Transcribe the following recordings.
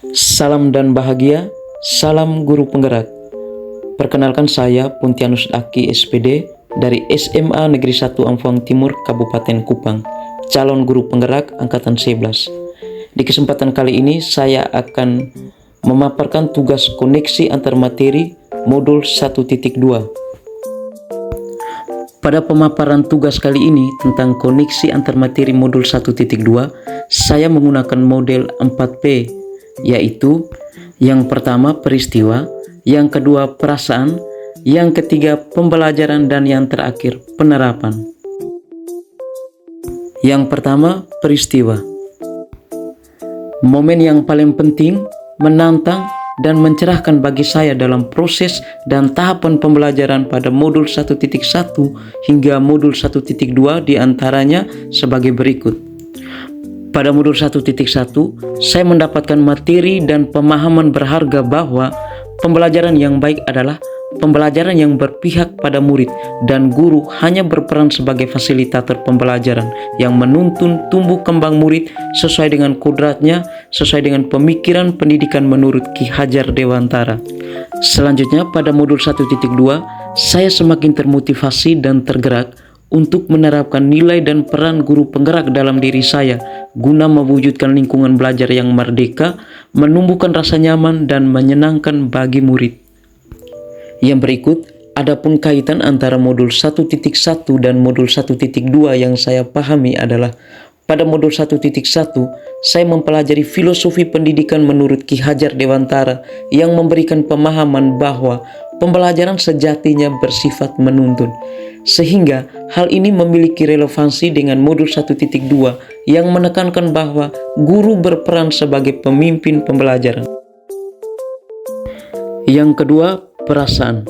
Salam dan bahagia, salam guru penggerak. Perkenalkan saya Puntianus Aki SPD dari SMA Negeri 1 Ampang Timur, Kabupaten Kupang, calon guru penggerak Angkatan 11. Di kesempatan kali ini saya akan memaparkan tugas koneksi antar materi modul 1.2. Pada pemaparan tugas kali ini tentang koneksi antar materi modul 1.2, saya menggunakan model 4P, yaitu yang pertama peristiwa, yang kedua perasaan, yang ketiga pembelajaran, dan yang terakhir penerapan. Yang pertama peristiwa. Momen yang paling penting, menantang, dan mencerahkan bagi saya dalam proses dan tahapan pembelajaran pada modul 1.1 hingga modul 1.2 diantaranya sebagai berikut. Pada modul 1.1, saya mendapatkan materi dan pemahaman berharga bahwa pembelajaran yang baik adalah pembelajaran yang berpihak pada murid, dan guru hanya berperan sebagai fasilitator pembelajaran yang menuntun tumbuh kembang murid sesuai dengan kodratnya, sesuai dengan pemikiran pendidikan menurut Ki Hajar Dewantara. Selanjutnya pada modul 1.2, saya semakin termotivasi dan tergerak untuk menerapkan nilai dan peran guru penggerak dalam diri saya guna mewujudkan lingkungan belajar yang merdeka, menumbuhkan rasa nyaman dan menyenangkan bagi murid. Yang berikut adapun kaitan antara modul 1.1 dan modul 1.2 yang saya pahami adalah pada modul 1.1 saya mempelajari filosofi pendidikan menurut Ki Hajar Dewantara yang memberikan pemahaman bahwa pembelajaran sejatinya bersifat menuntun, sehingga hal ini memiliki relevansi dengan modul 1.2 yang menekankan bahwa guru berperan sebagai pemimpin pembelajaran. Yang kedua, perasaan.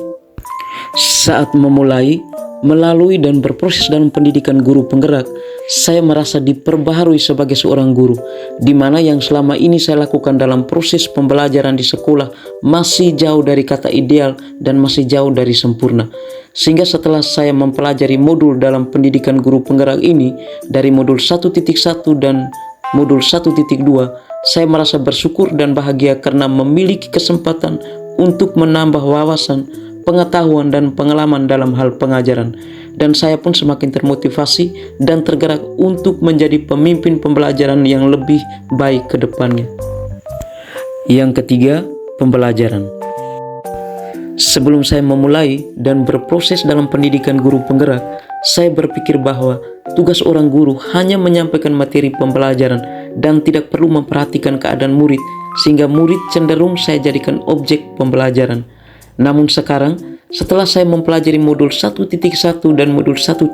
Saat memulai, melalui dan berproses dalam pendidikan guru penggerak, saya merasa diperbaharui sebagai seorang guru, di mana yang selama ini saya lakukan dalam proses pembelajaran di sekolah masih jauh dari kata ideal dan masih jauh dari sempurna. Sehingga setelah saya mempelajari modul dalam pendidikan guru penggerak ini dari modul 1.1 dan modul 1.2, saya merasa bersyukur dan bahagia karena memiliki kesempatan untuk menambah wawasan, pengetahuan, dan pengalaman dalam hal pengajaran. Dan saya pun semakin termotivasi dan tergerak untuk menjadi pemimpin pembelajaran yang lebih baik ke depannya. Yang ketiga, pembelajaran. Sebelum saya memulai dan berproses dalam pendidikan guru penggerak, saya berpikir bahwa tugas orang guru hanya menyampaikan materi pembelajaran dan tidak perlu memperhatikan keadaan murid, sehingga murid cenderung saya jadikan objek pembelajaran. Namun sekarang, setelah saya mempelajari modul 1.1 dan modul 1.2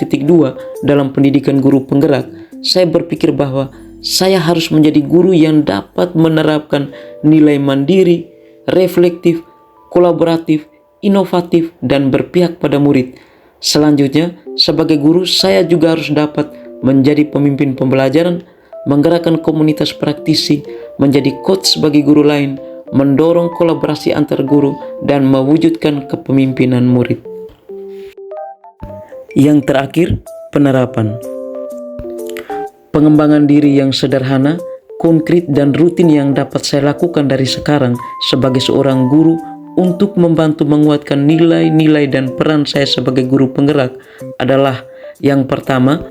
dalam pendidikan guru penggerak, saya berpikir bahwa saya harus menjadi guru yang dapat menerapkan nilai mandiri, reflektif, kolaboratif, inovatif, dan berpihak pada murid. Selanjutnya, sebagai guru, saya juga harus dapat menjadi pemimpin pembelajaran, menggerakkan komunitas praktisi, menjadi coach bagi guru lain, mendorong kolaborasi antar guru, dan mewujudkan kepemimpinan murid. Yang terakhir, penerapan. Pengembangan diri yang sederhana, konkret, dan rutin yang dapat saya lakukan dari sekarang sebagai seorang guru untuk membantu menguatkan nilai-nilai dan peran saya sebagai guru penggerak adalah yang pertama,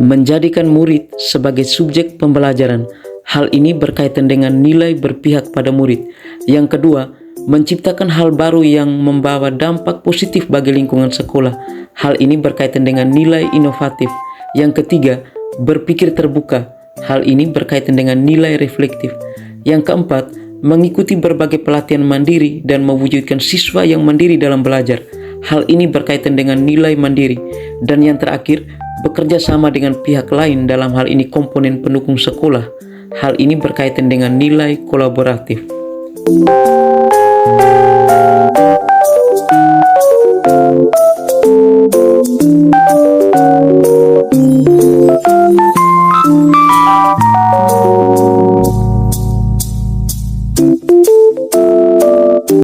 menjadikan murid sebagai subjek pembelajaran. Hal ini berkaitan dengan nilai berpihak pada murid. Yang kedua, menciptakan hal baru yang membawa dampak positif bagi lingkungan sekolah. Hal ini berkaitan dengan nilai inovatif. Yang ketiga, berpikir terbuka. Hal ini berkaitan dengan nilai reflektif. Yang keempat, mengikuti berbagai pelatihan mandiri dan mewujudkan siswa yang mandiri dalam belajar. Hal ini berkaitan dengan nilai mandiri. Dan yang terakhir, bekerja sama dengan pihak lain, dalam hal ini komponen pendukung sekolah. Hal ini berkaitan dengan nilai kolaboratif.